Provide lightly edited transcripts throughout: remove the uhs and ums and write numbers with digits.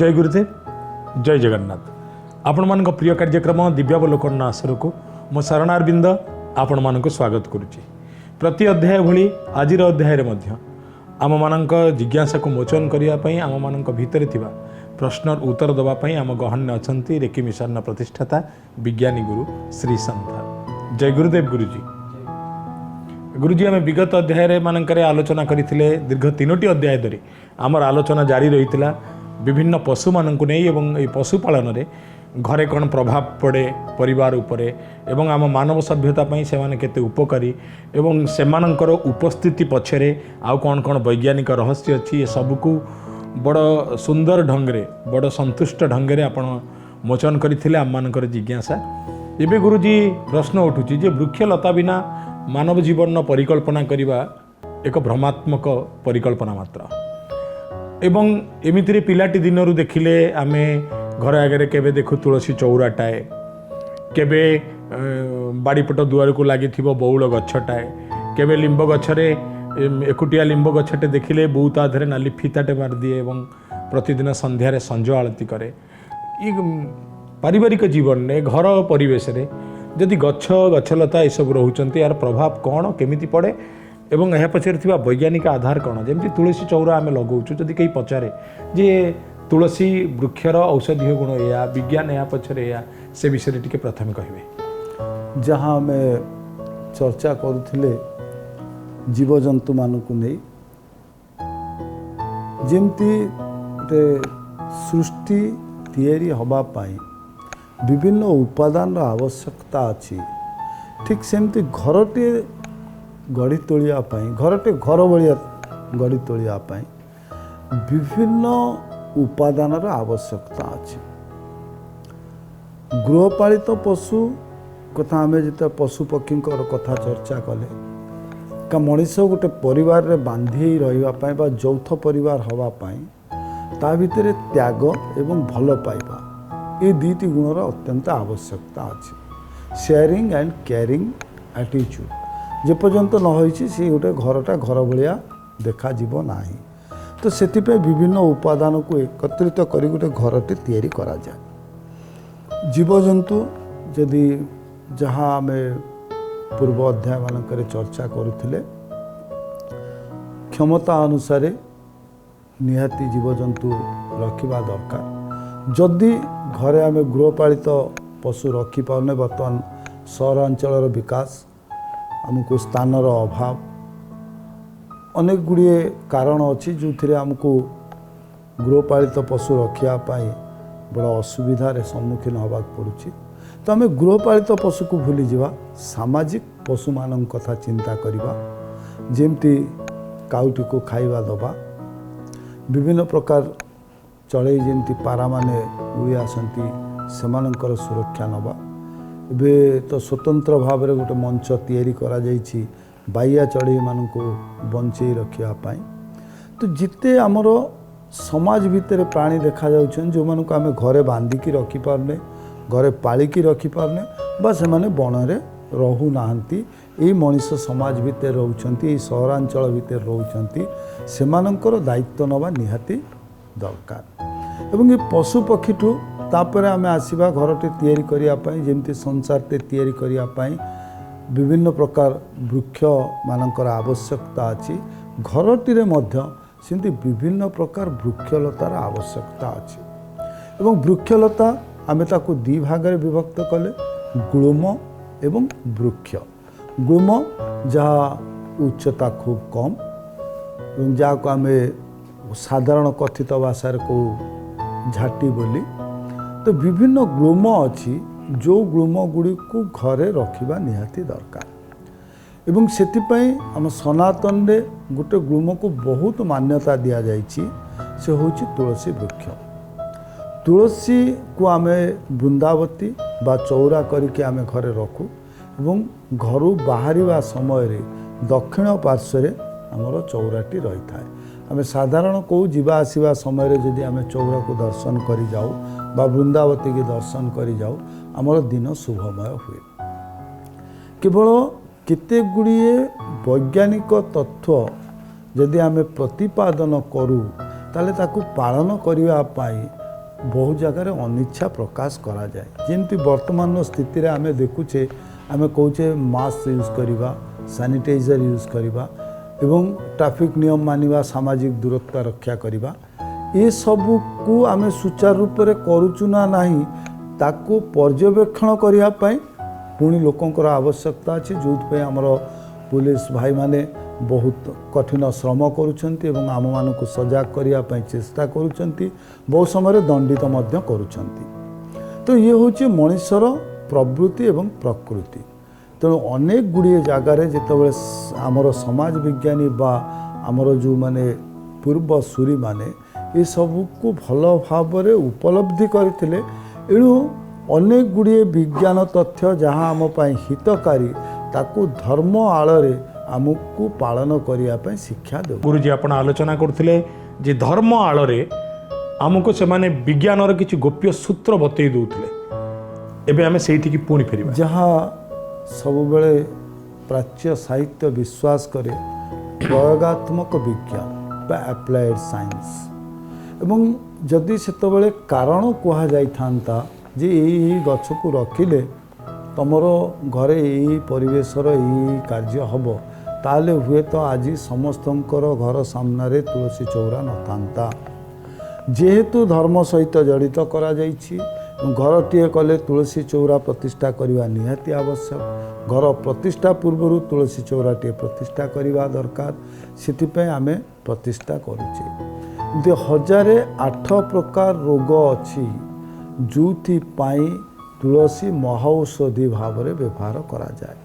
जय गुरुदेव जय जगन्नाथ। आपण मान प्रिय कार्यक्रम दिव्यावलोकन आसर को मो शरणारविंद आपण मान स्वागत करुच्ची। प्रति अध्याय भली आज अध्याय आम मान जिज्ञासा को मोचन करने आम मान भितर थिबा प्रश्न उत्तर देवाई आम गहन्य अच्छा रेकी मिशन प्रतिष्ठाता विज्ञानी गुरु श्री संथा। जय गुरुदेव गुरुजी। गुरुजी आम विगत अध्याय मानक आलोचना करते दीर्घ 3टी अध्याय धरी आमर आलोचना जारी रही विभिन्न पशु मानक नहीं एवं ये पशुपालन रे घरे कौन प्रभाव पड़े परिवार उपरे एवं आम मानव सभ्यता से माने केते उपकारी एवं सेमानंकर उपस्थिति पछरे आउ कौन कौन वैज्ञानिक रहस्य अच्छी ये सबको बड़ सुंदर ढंगे बड़ संतुष्ट ढंगे आपण मोचन करथिले आम मानकर जिज्ञासा। एबे गुरुजी प्रश्न उठुची जे वृक्षलता बिना मानव जीवन परिकल्पना करने एक भ्रमात्मक परिकल्पना मात्र एवं एमितिरे पिलाटी दिनरू देखिले आमे घर आगे केबे देखु तुलसी चौराटाए केबे बाड़ीपट दुआर को लगी बौल गछटाए केबे लिंब गछरे एकुटिया लिंब गछटे देखिले बो ता धरे नाली फिताटे मार दिए एवं प्रतिदिन संध्यारे संज आलती करे। ये पारिवारिक जीवन में घर परिवेश रे जदि गछ गछलता सब रोचंती यार प्रभाव कौन केमिति पड़े एवं यह पछरे थिबा वैज्ञानिक आधार कौन। जमती तुलसी चौरा आम लगौचु जदि कहीं पचारे जे तुलसी वृक्षर औषधीय गुण या विज्ञान या पछरे या से विषय टिके प्रथम कहबे। जहाँ आम चर्चा करुथिले जीवजंतु मानकु नहीं जेमती गोटे सृष्टि तैयारी हवा पाई विभिन्न उपादान आवश्यकता अच्छी ठीक सेमती घरटे गढ़ी तोलिया घरटे घर भाया गढ़ी तोलिया विभिन्न उपादान आवश्यकता अच्छी। गृहपालित पशु कथा आम जो पशु पक्षी कथा चर्चा कले का मनीष गोटे परिवार रे बांधी रही बा यौथ परिवार हवापाई ता भितर त्याग एवं भल पाइबा ये दुईटी गुणर अत्यंत आवश्यकता अच्छी। शेयरिंग एंड केयरिंग एटीट्यूड जेपर्यंत न होइछि से गोटे घरटा घर भाया देखा जीव नाही तो सेतिपे विभिन्न उपादान को एकत्रित करी गोटे घरटे तैयारी करा जाए। जीवजंतु यदि जहाँ आम पूर्व अध्याय मानक चर्चा करुथिले क्षमता अनुसार निहाती जीवजंतु रखिबा दरकार। जदि घरे आम गृहपालित पशु रखी पारने बर्तमान सहरांचल विकास आमको स्थानर अभाव अनेक गुड़िए कारण अच्छी जो थे आमको गृहपालित पशु रखापी बड़ा असुविधार सम्मुखीन होगा पड़ुछि। तो आम गृहपालित पशु को भूली जावा सामाजिक पशु मान कथा चिंता करवा जेमती काउटी को खाइबा दबा विभिन्न प्रकार चढ़ई जमी पारा माने उड़ी आसती सेमानंकर सुरक्षा नवा एबे तो स्वतंत्र भाव में गोटे मंच तैयारी करा जाइछि बाइया चढ़ई मान को बंचे रखापी। तो जिते आमर समाज भितर प्राणी देखा जाउछन जो मानक आम घरे बांधिकी रखिपारने घरे पालिकी रखिपारने बा से माने बनरे रहू नाहंती यही मनीष समाज भितर रोचंती सहरांचल भितर रोचंती सेमानंकर दायित्व नवा निहाती दरकार। एवं ये पशु पक्षी ठू तापर आम आसवा घरटे तैयारी करने जमती संसारटे तैयारी करने विभिन्न प्रकार वृक्ष मानकर आवश्यकता अच्छी। घरटी मध्य सेमती विभिन्न प्रकार वृक्षलतार आवश्यकता अच्छी एवं वृक्षलता आम ताकू दी भाग में विभक्त कले गुल्म एवं वृक्ष। गुल्म जहाँ उच्चता खूब कम जहाँ को आम साधारण कथित भाषा को झाटी बोली तो विभिन्न गुल्म अच्छी जो गुल्म गुड़ी को घरे रखा निहाती दरकार। एवं सेतिपाई आम सनातन रे गोटे गुल्म को बहुत मान्यता दि जाइछि से होछि तुलसी वृक्ष। तुलसी को आम वृंदावती बा चौरा करके आम घरे रखू एवं घर बाहर समय रे दक्षिण पार्श्व आमर चौराटी रही थाए। आम साधारण को जीवा आसवा समय जदि आम चौरा को दर्शन करी जाऊ बा वृंदावती के दर्शन करी जाऊ आमर दिन शुभमय हुए। केवल केते गुड़िए वैज्ञानिक तथ्य जदि आम प्रतिपादन करूँ ताले ताकू पालन करने बहु जगार अनिच्छा प्रकाश करा जाए जेमती वर्तमान स्थिति रे आमे देखुचे आमे कहूचे मास्क यूज करवा सैनिटाइजर यूज करवा एवं ट्रैफिक नियम मानिबा सामाजिक दूरत्व रक्षा करवा ये सबू को आमे सुचारू रूप से करूचु ना नहीं ताकू पर्यवेक्षण करने पुणी लोकंकर आवश्यकता अच्छी जो आमर पुलिस भाई माने बहुत कठिन श्रम करुछंती एवं आम मान को सजाग करने चेष्टा करुछंती बहुत समय दंडित मध्य करुछंती। तो ये हूँ मनुष्यर प्रवृत्ति एवं प्रकृति। तेणु अनेक गुड़िए जगार जितेबाला आमर समाज विज्ञानी बा आमर जो माने पूर्व सूरी माने ये सबू को भल भाव उपलब्धि करथिले एणु अनेक गुड़िए विज्ञान तथ्य जहाँ आम हितकारी ताकू धर्म आड़े आमको पालन करने शिक्षा दे। गुरुजी आपण आलोचना करथिले जे धर्म आड़े आमको से माने विज्ञान किछि गोप्य सूत्र बतई दउथिले एबे आमे सेठी की पुणी फेरिबा जहाँ सब बेले प्राच्य साहित्य विश्वास करे प्रयोगात्मक विज्ञान बा एप्लाइड साइंस एवं जदि सेतबेले कारण कहा जाई थांता जे यही गछ को रखिले तमर घरे यही परिवेशर यही कार्य हब ताले हुए तो आज समस्तंकर घर सामने तुलसी चौरा न था जेहेतु धर्म सहित जड़ित करा जाइछि घरटीए कले तुलसी चौरा प्रतिष्ठा करने निहाती आवश्यक घर प्रतिष्ठा पूर्व तुलसी चौराटे प्रतिष्ठा करने दरकार से आमे प्रतिष्ठा करुचे 1008 प्रकार रोग अच्छी जो तुलसी महौषधि भाव में व्यवहार करा जाए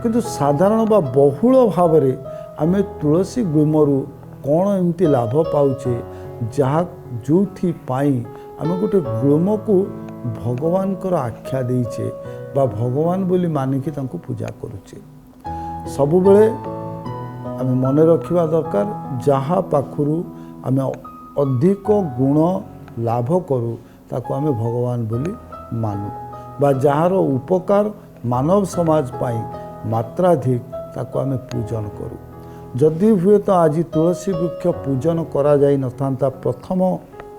किंतु साधारण बा बहुल भाव में आमे तुलसी गुल्मरु कौन एमती लाभ पाउचे जहाँ जो आमे गोटे गुल्म को भगवान कर आख्या देचे बा भगवान बोली मानिकी तांको पूजा करुचे सबु बेले आमे मन रखिबा दरकार जहाँ पाखुरु आमे अधिक गुण लाभ करू ताको आमे भगवान बोली मानु बा जार उपकार मानव समाज पाई मात्राधिक ताको आमे पूजन करू जदि हुए तो आज तुलसी वृक्ष पूजन करा जाई नथांता प्रथम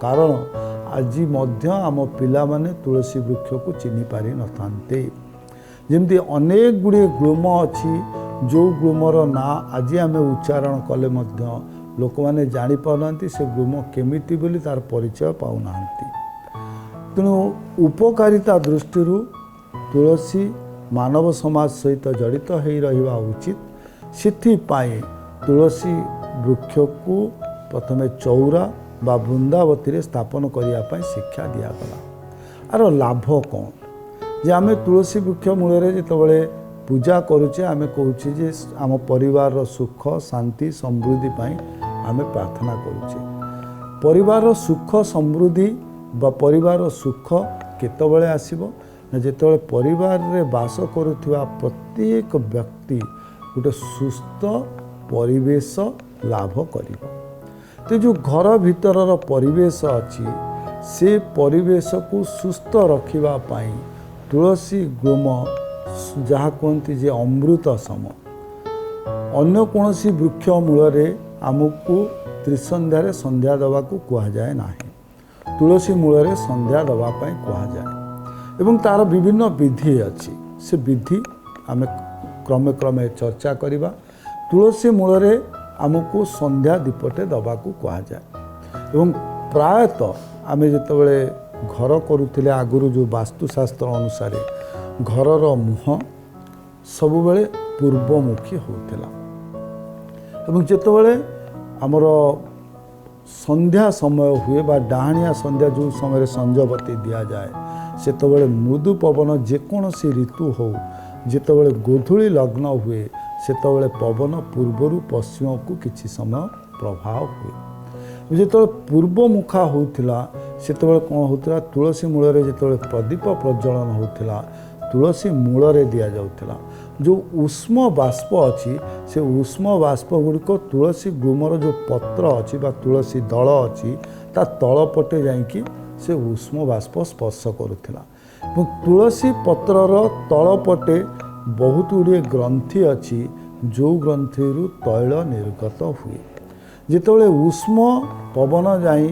कारण आज मध्य आम पिला माने तुलसी वृक्ष को चिन्ह पारि नथांते जेमती अनेक गुड़िए ग्लूम अच्छी जो ग्लूमर ना आज आमे उच्चारण कले मध्य लोक माने जानि पाउनांती से ग्लूम केमिति बोली तार परिचय पाउनांती तेणु उपकारिता दृष्टि तुलसी मानव समाज सहित जड़ित हो रहा उचित से तुलसी वृक्ष को प्रथमे चौरा बा वृंदावती स्थापन करने शिक्षा दिगला आर लाभ कौन जे आमे तुलसी वृक्ष मूल जितेबाला पूजा करुचे आमे कहूचे जे आम परिवार सुख शांति समृद्धि आमे प्रार्थना करुचे परिवार सुख समृद्धि बा परिवार सुख केतबेले आसीबो ना जेतबेले परिवार रे वास करुथिबा प्रत्येक व्यक्ति गोटे सुस्थ परिवेश लाभ करिबो। तो जो घर भीतर परिवेश अच्छी से परिवेश को सुस्थ रखिबा पाई तुलसी गुल्म जहाँ कहते जे अमृत सम अन्य कौनसी वृक्ष मूल आमको त्रिसंध्यारे संध्या दवा को कहा जाए नाही तुलसी मूल संध्या दवा कहा जाए एवं तार विभिन्न विधि अच्छी से विधि आमे क्रमे क्रमे चर्चा करिबा तुलसी मूल आमको संध्या दीपटे दवा को कहा जाए एवं प्रायतः आमे जितेबाला घर करुथिले आगुरु जो वास्तुशास्त्र अनुसार घरर मुह सबुबले पूर्वमुखी होता एवं जितेबाला आमर संध्या समय हुए बा डाहाणिया संध्या जो समय संजबती दि जाए से मृदु पवन जेकोसी ऋतु हो जितेबाला गोधूली लग्न हुए सेतबेले पवन पूर्वर पश्चिम को किछि समय प्रभाव हुए जिते पूर्व मुखा होता से कौन होता तुलसी मूल जिते प्रदीप प्रज्वलन होता तुलसी मूल दि जाऊला जो उष्म बाष्प अच्छी से उष्म बाष्प गुड़िक तुलसी गुल्मर जो पत्र अच्छी बा तुलसी दल अच्छी ता तल पटे जाइकी से उष्म बाष्प स्पर्श करुला तुलसी पत्रर तल पटे बहुत गुड़िए ग्रंथि अच्छी जो ग्रंथि तैल निर्गत हुए जितेबाला उष्म पवन जाई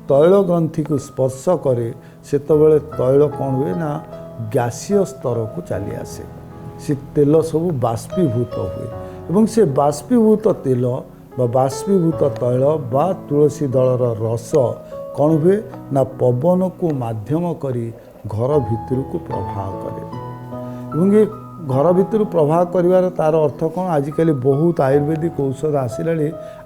तैल ग्रंथि को स्पर्श करे सेतबेले तैल कौन हुए ना गैसीय स्तर को चली आसे से तेल सब बाष्पीभूत हुए एवं से बाष्पीभूत तेल बा बाष्पीभूत तैल बा तुलसी दलर रस कौन हुए ना पवन को माध्यम करी घर भितर को प्रवाह करे एवं ये घर भितर प्रवाह करिवार तार अर्थ कौन आजिकल बहुत आयुर्वेदिक औषध आसला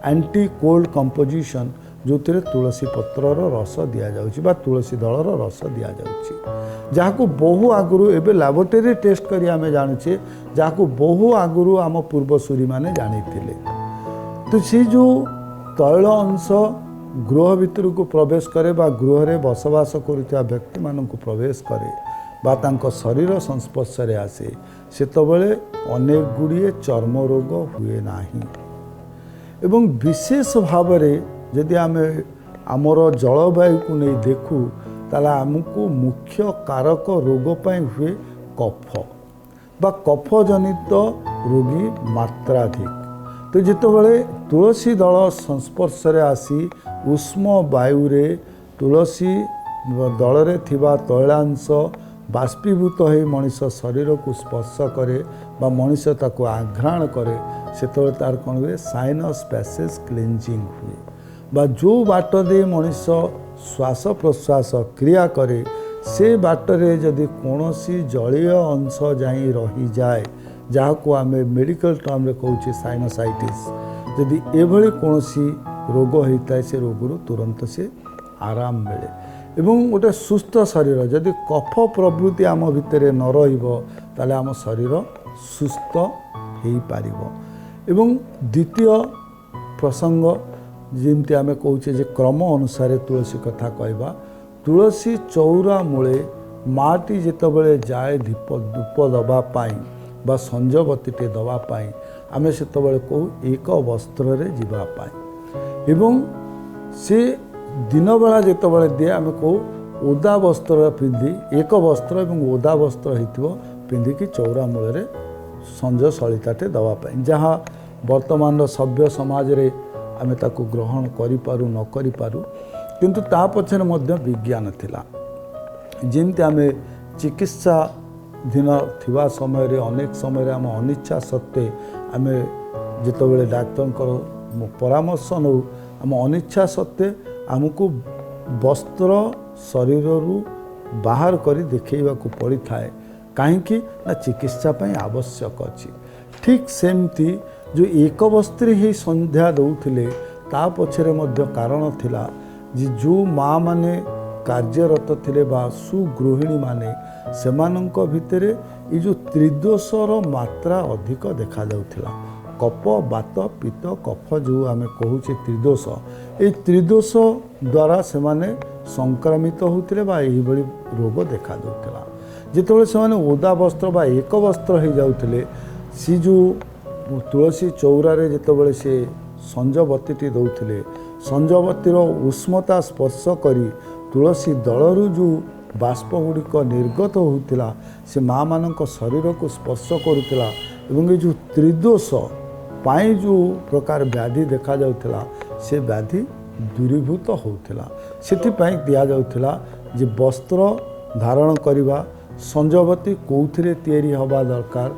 एंटी कोल्ड कंपोजिशन जो तुलसी पत्रर रस दि जाऊँगी तुलसी दलर रस दि जाऊँगी जहाँ को बहु आगु एवं लैबोरेटरी टेस्ट करी आमे जानुचे जहाँ को बहु आगु आम पूर्वसूरी माने जानी थिले तो सी जो तैल अंश गृह भितर को प्रवेश करे बा गृह रे बसवास करुवा व्यक्ति मान को प्रवेश करे बा तांको शरीर संस्पर्श रे आसे सेतबेले अनेक गुड़िए चर्म रोग हुए नाही एवं विशेष भाव जदि आमे आमर जलवायु को नहीं देखू ताला आमको मुख्य कारक रोग पाई हुए कफ बा कफ जनित रोगी मात्राधिक तो जितेबाला तुलसी दल संस्पर्श रे आसी उष्म वायु रे तुलसी दल रे थिबा तैलांश बाष्पीभूत हो मनीष शरीर को स्पर्श करे बा मनीष ताको आघ्राण करे सेतबेले तार कौन हुए साइनस पैसेज क्लींजिंग हुए बा जो बाट दे मनीष श्वास प्रश्वास क्रिया करे से बाटरे जदि कौनसी जलीय अंश जाई रही जाए जहाँ को आम मेडिकल टर्म रे कहूँ साइनोसाइटिस जदि एभली कौनसी रोग होता है से रोग तुरंत से आराम मिले एवं गोटे सुस्थ शरीर जदि कफ प्रवृत्ति आम भितर न रही आम शरीर सुस्थ हो पार एवं द्वितीय प्रसंग जमती आम कहे जे क्रम अनुसार तुलसी कथा कहवा तुलसी चौरा मूले माटी जितेबाला जाए धूप दवापाई बा संजबतीटे दवापाई आम से कहू एक वस्त्र रे जीवापाई एवं से दिन बेला जितेबाला दिए आम कहू ओदा वस्त्र पिंधि एक वस्त्र एवं ओदा वस्त्र हो पिंधिकी चौरा मूल संज सलिताटे दवापाई जहाँ वर्तमान सभ्य समाज रे आमे ताको ग्रहण करिपारु न करिपारु किंतु ता पछरे मध्य विज्ञान थिला जेमती आमे चिकित्सा दिन थिबा समय रे अनेक समय रे आम अनिच्छा सत्वे आमे जेतबेले डाक्टर परामर्श नौ आम अनिच्छा सत्वे आमको वस्त्र शरीर रु बाहर करी देखैबा को पड़ी थाए कहीं ना चिकित्सा पई आवश्यक अछि ठीक सेमती जो एक वस्त्र ही संध्या दौले ता पछरे मध्य कारण थिला जे जो माँ माने कार्यरत थिले बा सुगृहिणी माने सेमानंक भितरे ये जो त्रिदोषर मात्रा अधिक देखा जाउथिला कफ बात पित्त कफ जो आमे कहूचे त्रिदोष ये त्रिदोष द्वारा से माने संक्रमित होउथिले बा एही बड़ी रोग देखा जाउथिला जेतेबेले से माने ओदा वस्त्र बा एक वस्त्र हो जाउथिले सी जो तुलसी चौरारे जितेबाला से संजबतीटी दौले संजबतीर उष्मता स्पर्श करी तुलसी दलरू जो बाष्प गुड़िक निर्गत होता से माँ मान शरीर को स्पर्श करुला एवं ये जो त्रिदोष पाई जो प्रकार व्याधि देखा जाउथला से व्याधि दूरीभूत होता से दिया जाउथला जे वस्त्र धारण करवा संजबती कौथिरे तैयारी हवा दरकार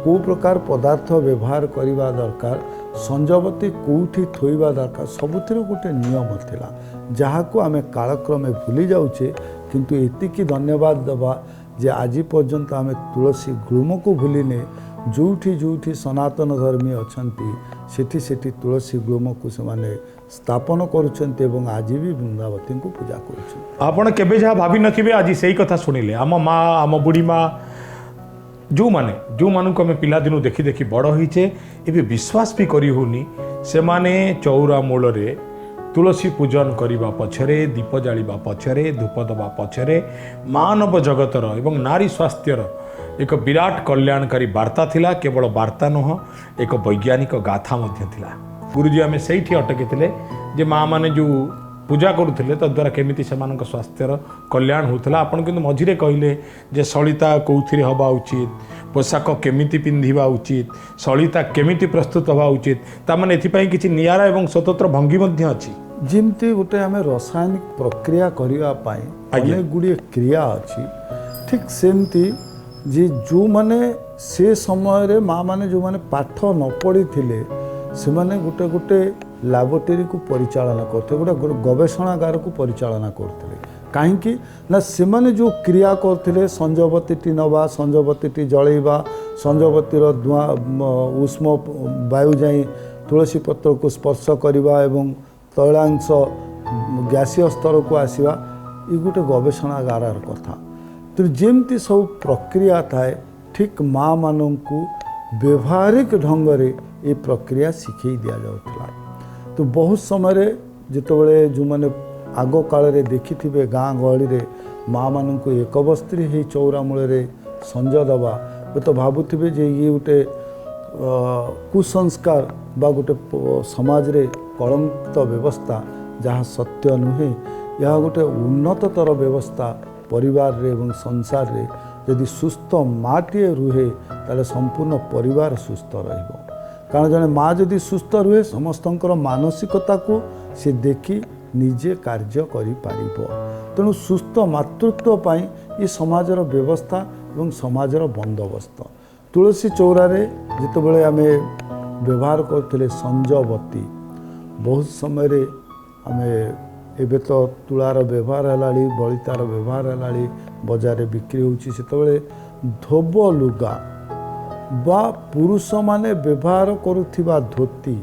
को प्रकार पदार्थ व्यवहार करवा दरकार संजबती कौटी थोइबा दरकार सबुतिर गोटे नियम थिला जहाँ को आमे कालक्रमे भूली जाउछे किंतु एतिकी धन्यवाद दबा जे आज पर्यंत आमे तुलसी गुल्म को भूलिने जोठी जोठी सनातन धर्मी अछंती सेठी सेठी तुलसी गुल्म को से माने स्थापन करुछन्ते एवं आज भी वृंदावती को पूजा करुछन्ते। आपण केबे जहाँ भाभी नथिबे आज सही कथा सुनिले आम माँ आम बुढ़ी माँ जो माने जो मानक आम पिला दिनु देखी देखी बड़ होइछे एबे विश्वास भी करी होनी से माने चौरा मूल रे तुलसी पूजन करने पछरे दीप जालिबा पछरे धूप दबा पछरे मानव जगतर एवं नारी स्वास्थ्यर एक विराट कल्याणकारी वार्ता थिला केवल वार्ता नुह एक वैज्ञानिक गाथा मध्य थिला। गुरुजी आमे सेठी अटकी थिले जे माँ माने जो पूजा करुले तद्वारा केमिति सेमानक स्वास्थ्यर कल्याण होता आपन किंतु मझिरे कहले जे सलिता कौथिरे हवा उचित पोशाक केमिति पिंधिबा उचित सलिता केमिति प्रस्तुत हवा उचित तामाने एथिपाई किछि नियारा एवं स्वतंत्र भंगी मध्य अछि ଯେମିତି ଗୋଟେ ଆମେ ରାସାୟନିକ ପ୍ରକ୍ରିୟା କରିବା ପାଇଁ ଆଜ୍ଞା। ଅନେକ ଗୁଡ଼ିଏ କ୍ରିୟା ଅଛି, ଠିକ୍ ସେମିତି ଯେ ଯେଉଁମାନେ ସେ ସମୟରେ ମାଆମାନେ ଯେଉଁମାନେ ପାଠ ନ ପଢ଼ିଥିଲେ ସେମାନେ ଗୋଟେ ଗୋଟେ ଲାବୋରେଟୋରୀକୁ ପରିଚାଳନା କରୁଥିଲେ, ଗୋଟେ ଗବେଷଣାଗାରକୁ ପରିଚାଳନା କରୁଥିଲେ। କାହିଁକି ନା ସେମାନେ ଯେଉଁ କ୍ରିୟା କରୁଥିଲେ, ସଞ୍ଜବତୀଟି ନେବା, ସଞ୍ଜବତୀଟି ଜଳେଇବା, ସଞ୍ଜବତୀର ଧୂଆଁ ଉଷ୍ମ ବାୟୁ ଯାଇ ତୁଳସୀ ପତ୍ରକୁ ସ୍ପର୍ଶ କରିବା ଏବଂ ତୈଳାଂଶ ଗ୍ୟାସୀୟ ସ୍ତରକୁ ଆସିବା, ଏ ଗୋଟେ ଗବେଷଣାଗାରର କଥା। ତ ଯେମିତି ସବୁ ପ୍ରକ୍ରିୟା ଥାଏ, ଠିକ୍ ମାଆମାନଙ୍କୁ ବ୍ୟବହାରିକ ଢଙ୍ଗରେ ଏ ପ୍ରକ୍ରିୟା ଶିଖେଇ ଦିଆଯାଉଥିଲା। ତ ବହୁତ ସମୟରେ ଯେତେବେଳେ ଯେଉଁମାନେ ଆଗ କାଳରେ ଦେଖିଥିବେ ଗାଁ ଗହଳିରେ ମାଆମାନଙ୍କୁ ଏକବସ୍ତ୍ରୀ ହେଇ ଚଉରା ମୂଳରେ ସଞ୍ଜ ଦେବା, ହୁଏତ ଭାବୁଥିବେ ଯେ ଇଏ ଗୋଟେ କୁସଂସ୍କାର ବା ଗୋଟେ ସମାଜରେ କଳଙ୍କିତ ବ୍ୟବସ୍ଥା, ଯାହା ସତ୍ୟ ନୁହେଁ। ଏହା ଗୋଟେ ଉନ୍ନତତର ବ୍ୟବସ୍ଥା। ପରିବାରରେ ଏବଂ ସଂସାରରେ ଯଦି ସୁସ୍ଥ ମାଟିଏ ରୁହେ ତାହେଲେ ସମ୍ପୂର୍ଣ୍ଣ ପରିବାର ସୁସ୍ଥ ରହିବ। କାରଣ ଜଣେ ମା ଯଦି ସୁସ୍ଥ ରୁହେ ସମସ୍ତଙ୍କର ମାନସିକତାକୁ ସେ ଦେଖି ନିଜେ କାର୍ଯ୍ୟ କରିପାରିବ। ତେଣୁ ସୁସ୍ଥ ମାତୃତ୍ୱ ପାଇଁ ଏ ସମାଜର ବ୍ୟବସ୍ଥା ଏବଂ ସମାଜର ବନ୍ଦୋବସ୍ତ। ତୁଳସୀ ଚଉରାରେ ଯେତେବେଳେ ଆମେ ବ୍ୟବହାର କରୁଥିଲେ ସଞ୍ଜବତୀ, ବହୁତ ସମୟରେ ଆମେ ଏବେ ତ ତୁଳାର ବ୍ୟବହାର ହେଲାଣି, ବଳିତାର ବ୍ୟବହାର ହେଲାଣି, ବଜାରରେ ବିକ୍ରି ହେଉଛି। ସେତେବେଳେ ଧୋବ ଲୁଗା ବା ପୁରୁଷମାନେ ବ୍ୟବହାର କରୁଥିବା ଧୋତି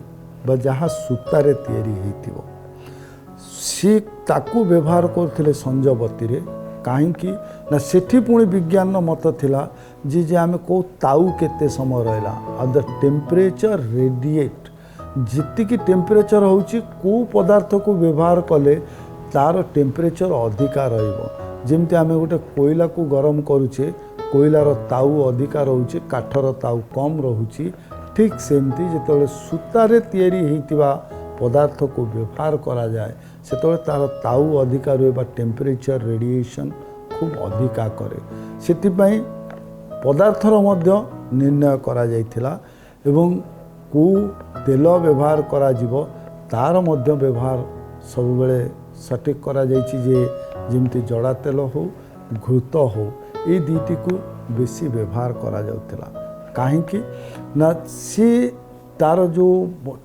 ବା ଯାହା ସୂତାରେ ତିଆରି ହେଇଥିବ, ସେ ତାକୁ ବ୍ୟବହାର କରୁଥିଲେ ସଞ୍ଜବତୀରେ। କାହିଁକି ନା ସେଠି ପୁଣି ବିଜ୍ଞାନର ମତ ଥିଲା ଯେ ଆମେ କେଉଁ ତାଉ କେତେ ସମୟ ରହିଲା, ଆଉ ଦ ଟେମ୍ପରେଚର ରେଡ଼ିଏଟ୍, ଯେତିକି ଟେମ୍ପରେଚର ହେଉଛି କେଉଁ ପଦାର୍ଥକୁ ବ୍ୟବହାର କଲେ ତା'ର ଟେମ୍ପରେଚର ଅଧିକା ରହିବ। ଯେମିତି ଆମେ ଗୋଟେ କୋଇଲାକୁ ଗରମ କରୁଛେ, କୋଇଲାର ତାଉ ଅଧିକା ରହୁଛି, କାଠର ତାଉ କମ୍ ରହୁଛି। ଠିକ୍ ସେମିତି ଯେତେବେଳେ ସୂତାରେ ତିଆରି ହେଇଥିବା ପଦାର୍ଥକୁ ବ୍ୟବହାର କରାଯାଏ ସେତେବେଳେ ତା'ର ତାଉ ଅଧିକା ରୁହେ ବା ଟେମ୍ପରେଚର ରେଡ଼ିଏସନ୍ ଖୁବ୍ ଅଧିକା କରେ। ସେଥିପାଇଁ ପଦାର୍ଥର ମଧ୍ୟ ନିର୍ଣ୍ଣୟ କରାଯାଇଥିଲା ଏବଂ କେଉଁ ତେଲ ବ୍ୟବହାର କରାଯିବ ତା'ର ମଧ୍ୟ ବ୍ୟବହାର ସବୁବେଳେ ସଠିକ୍ କରାଯାଇଛି। ଯେ ଯେମିତି ଜଡ଼ା ତେଲ ହେଉ, ଘୃତ ହେଉ, ଏ ଦୁଇଟିକୁ ବେଶୀ ବ୍ୟବହାର କରାଯାଉଥିଲା। କାହିଁକି ନା ସେ ତା'ର ଯେଉଁ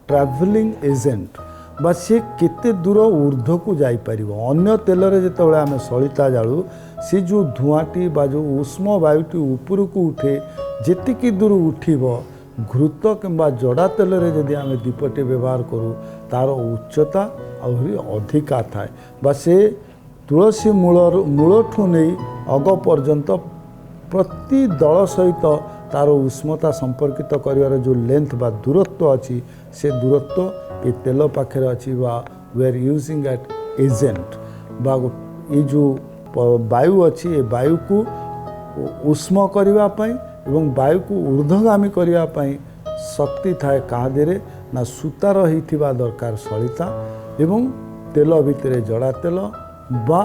ଟ୍ରାଭେଲିଂ ଏଜେଣ୍ଟ ବା ସେ କେତେ ଦୂର ଊର୍ଦ୍ଧ୍ୱକୁ ଯାଇପାରିବ। ଅନ୍ୟ ତେଲରେ ଯେତେବେଳେ ଆମେ ସଳିତା ଜାଳୁ, ସେ ଯେଉଁ ଧୂଆଁଟି ବା ଯେଉଁ ଉଷ୍ମ ବାୟୁଟି ଉପରକୁ ଉଠେ, ଯେତିକି ଦୂର ଉଠିବ, ଘୃତ କିମ୍ବା ଜଡ଼ା ତେଲରେ ଯଦି ଆମେ ଦୀପଟି ବ୍ୟବହାର କରୁ ତା'ର ଉଚ୍ଚତା ଆହୁରି ଅଧିକା ଥାଏ ବା ସେ ତୁଳସୀ ମୂଳଠୁ ନେଇ ଅଗ ପର୍ଯ୍ୟନ୍ତ ପ୍ରତି ଦଳ ସହିତ ତା'ର ଉଷ୍ମତା ସମ୍ପର୍କିତ କରିବାର ଯେଉଁ ଲେନ୍ଥ ବା ଦୂରତ୍ୱ ଅଛି, ସେ ଦୂରତ୍ୱ ଏ ତେଲ ପାଖରେ ଅଛି। ବା we are using at agent ବା ଏ ଯେଉଁ ବାୟୁ ଅଛି, ଏ ବାୟୁକୁ ଉଷ୍ମ କରିବା ପାଇଁ ଏବଂ ବାୟୁକୁ ଊର୍ଦ୍ଧ୍ୱଗାମୀ କରିବା ପାଇଁ ଶକ୍ତି ଥାଏ କାହା ଦେହରେ ନା ସୂତାର ହେଇଥିବା ଦରକାର ସଳିତା ଏବଂ ତେଲ ଭିତରେ ଜଡ଼ା ତେଲ ବା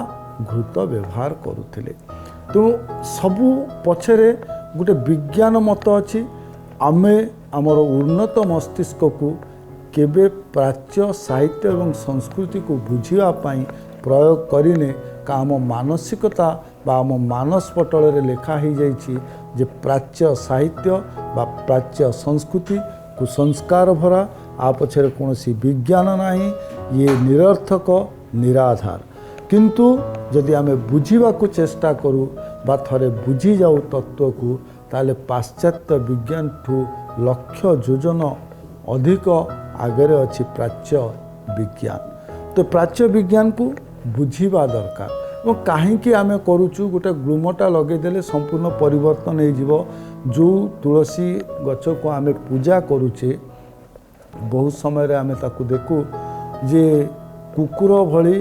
ଘୃତ ବ୍ୟବହାର କରୁଥିଲେ। ତେଣୁ ସବୁ ପଛରେ ଗୋଟେ ବିଜ୍ଞାନ ମତ ଅଛି। ଆମେ ଆମର ଉନ୍ନତ ମସ୍ତିଷ୍କକୁ କେବେ ପ୍ରାଚ୍ୟ ସାହିତ୍ୟ ଏବଂ ସଂସ୍କୃତିକୁ ବୁଝିବା ପାଇଁ ପ୍ରୟୋଗ କରିନେ, ଆମ ମାନସିକତା ବା ଆମ ମାନସ ପଟଳରେ ଲେଖା ହେଇଯାଇଛି ଯେ ପ୍ରାଚ୍ୟ ସାହିତ୍ୟ ବା ପ୍ରାଚ୍ୟ ସଂସ୍କୃତି କୁସଂସ୍କାର ଭରା, ଆ ପଛରେ କୌଣସି ବିଜ୍ଞାନ ନାହିଁ, ଇଏ ନିରର୍ଥକ ନିରାଧାର। କିନ୍ତୁ ଯଦି ଆମେ ବୁଝିବାକୁ ଚେଷ୍ଟା କରୁ ବା ଥରେ ବୁଝିଯାଉ ତତ୍ତ୍ୱକୁ, ତାହେଲେ ପାଶ୍ଚାତ୍ୟ ବିଜ୍ଞାନଠୁ ଲକ୍ଷ ଯୋଜନ ଅଧିକ ଆଗରେ ଅଛି ପ୍ରାଚ୍ୟ ବିଜ୍ଞାନ। ତ ପ୍ରାଚ୍ୟ ବିଜ୍ଞାନକୁ ବୁଝିବା ଦରକାର। ଏବଂ କାହିଁକି ଆମେ କରୁଛୁ, ଗୋଟେ ଗ୍ଲୁମଟା ଲଗେଇଦେଲେ ସମ୍ପୂର୍ଣ୍ଣ ପରିବର୍ତ୍ତନ ହେଇଯିବ। ଯେଉଁ ତୁଳସୀ ଗଛକୁ ଆମେ ପୂଜା କରୁଛେ, ବହୁତ ସମୟରେ ଆମେ ତାକୁ ଦେଖୁ ଯେ କୁକୁର ଭଳି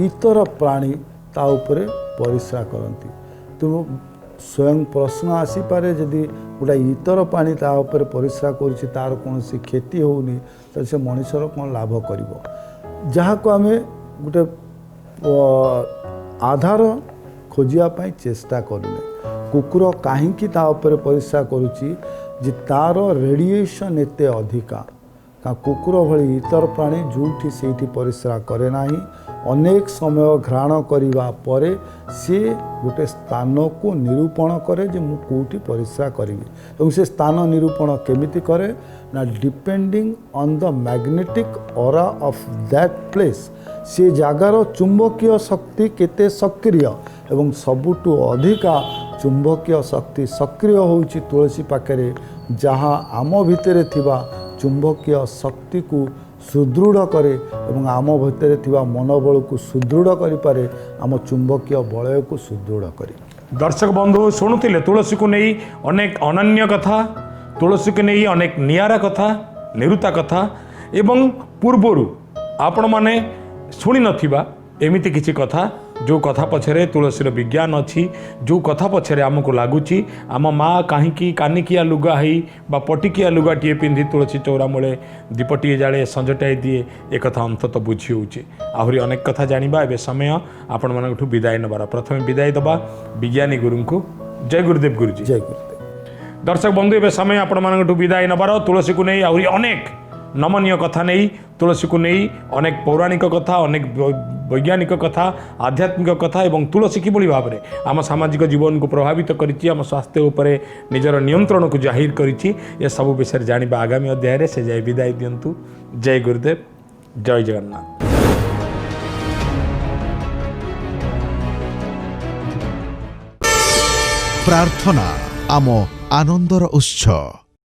ଇତର ପ୍ରାଣୀ ତା ଉପରେ ପରିସ୍ରା କରନ୍ତି। ତେଣୁ ସ୍ୱୟଂ ପ୍ରଶ୍ନ ଆସିପାରେ, ଯଦି ଗୋଟାଏ ଇତର ପ୍ରାଣୀ ତା ଉପରେ ପରିସ୍ରା କରୁଛି, ତା'ର କୌଣସି କ୍ଷତି ହେଉନି, ତାହେଲେ ସେ ମଣିଷର କ'ଣ ଲାଭ କରିବ? ଯାହାକୁ ଆମେ ଗୋଟେ ଆଧାର ଖୋଜିବା ପାଇଁ ଚେଷ୍ଟା କରୁନେ। କୁକୁର କାହିଁକି ତା ଉପରେ ପରିସ୍ରା କରୁଛି, ଯେ ତା'ର ରେଡ଼ିଏସନ୍ ଏତେ ଅଧିକା। କୁକୁର ଭଳି ଇତର ପ୍ରାଣୀ ଯେଉଁଠି ସେଇଠି ପରିସ୍ରା କରେ ନାହିଁ। ଅନେକ ସମୟ ଘ୍ରାଣ କରିବା ପରେ ସିଏ ଗୋଟେ ସ୍ଥାନକୁ ନିରୂପଣ କରେ ଯେ ମୁଁ କେଉଁଠି ପରିସ୍ରା କରିବି ଏବଂ ସେ ସ୍ଥାନ ନିରୂପଣ କେମିତି କରେ ନା depending on the magnetic aura of that place ସେ ଜାଗାର ଚୁମ୍ବକୀୟ ଶକ୍ତି କେତେ ସକ୍ରିୟ ଏବଂ ସବୁଠୁ ଅଧିକା ଚୁମ୍ବକୀୟ ଶକ୍ତି ସକ୍ରିୟ ହେଉଛି ତୁଳସୀ ପାଖରେ ଯାହା ଆମ ଭିତରେ ଥିବା ଚୁମ୍ବକୀୟ ଶକ୍ତିକୁ ସୁଦୃଢ଼ କରେ ଏବଂ ଆମ ଭିତରେ ଥିବା ମନୋବଳକୁ ସୁଦୃଢ଼ କରିପାରେ ଆମ ଚୁମ୍ବକୀୟ ବଳୟକୁ ସୁଦୃଢ଼ करे। दर्शक बंधु शुणुले तुलसी को नहीं अनेक अनन्य कथा तुलसी को नहीं अनेक नियारा कथा निरुता कथा एवं पूर्वर आपण माने शुणी नथिबा एमिति किछि कथा जो कथा पछरे तुलसीर विज्ञान अच्छी जो कथा पछरे आमको लगुच आम माँ कहीं कानिकिया लुगा है बा पटिकिया लुगाटे पिंधि तुलसी चौरा मूले दीपटे जाए संजटाई दिए एक कथा अंतत बुझी होची आहरी अनेक कथा जानिबा एबे समय आपण मानकठु विदाय नबार प्रथमे विदाय दबा विज्ञानी गुरु को जय गुरुदेव गुरुजी जय गुरुदेव। दर्शक बंधु एबे समय आपण मानकठु विदाय नबार तुलसी को नहीं आहरी अनेक नमनीय कथा नहीं तुलसी को नहीं अनेक पौराणिक कथा अनेक वैज्ञानिक कथा आध्यात्मिक कथा एवं तुलसी किभली भाव में आम सामाजिक जीवन को प्रभावित करिछि आम स्वास्थ्य उपरे निजर नियंत्रण को जाहिर करिछि ए सब विषय जानिबा आगामी अध्याय रे से जय विदाय दियंतु। जय गुरुदेव जय जगन्नाथ। प्रार्थना आम आनंदर उत्स।